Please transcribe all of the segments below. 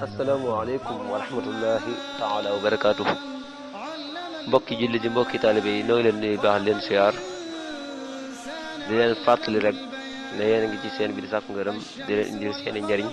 asalaamaaleykum wa rahmatullahi taala wa barakaatu. mbokki julli di mbokki taalibe yi noo ngi leen nuyu baax leen siyaar di leen fàttali rek ne yéen a ngi ci seen bi di sàkku ngërëm di leen indil seeni njariñ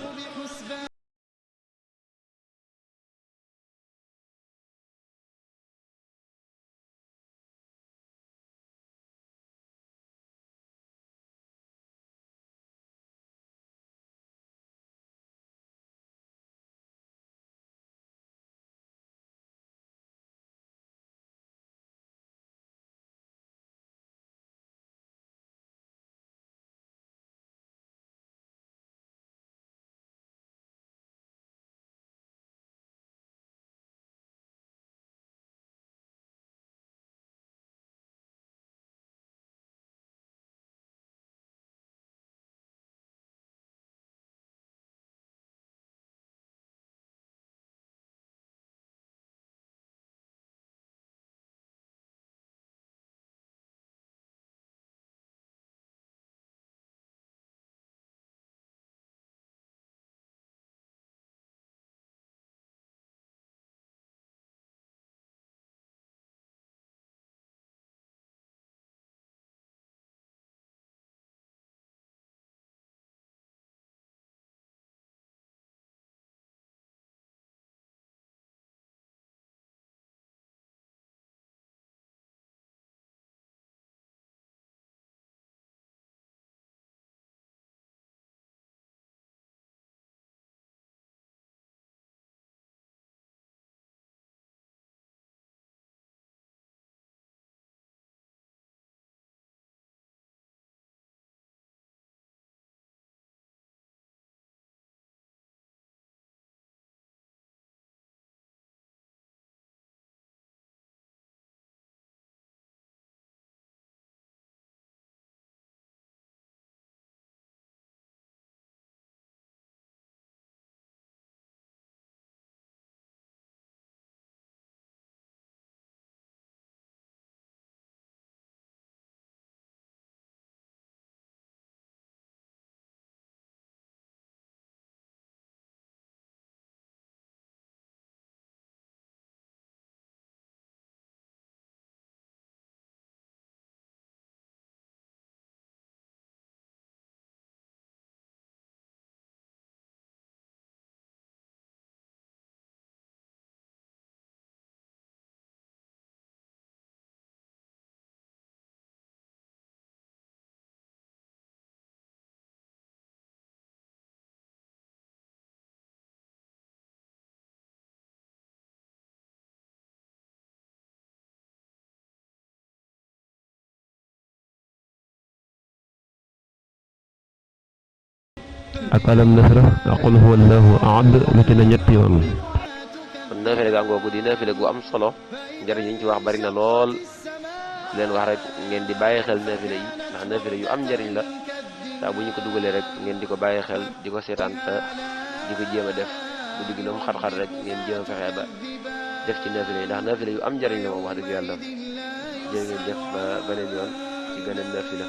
ak alam nasrah ak qul huwallahu ahad lu ci ne ñetti yoon. kon naafile gaa ngoogu di naafile gu am solo njëriñ yi ñu ci wax bari na lool leen wax rek ngeen di bàyyi xel naafile yi ndax naafile yu am njëriñ la saa bu ñu ko dugalee rek ngeen di ko bàyyi xel di ko seetaan te di ko jéem a def bu digg la mu xat-xat rek ngeen jéem a fexe ba def ci naafile yi ndax naafile yu am njëriñ la moom wax dëgg yàlla jërë ngeen jëf ba beneen yoon ci beneen naafile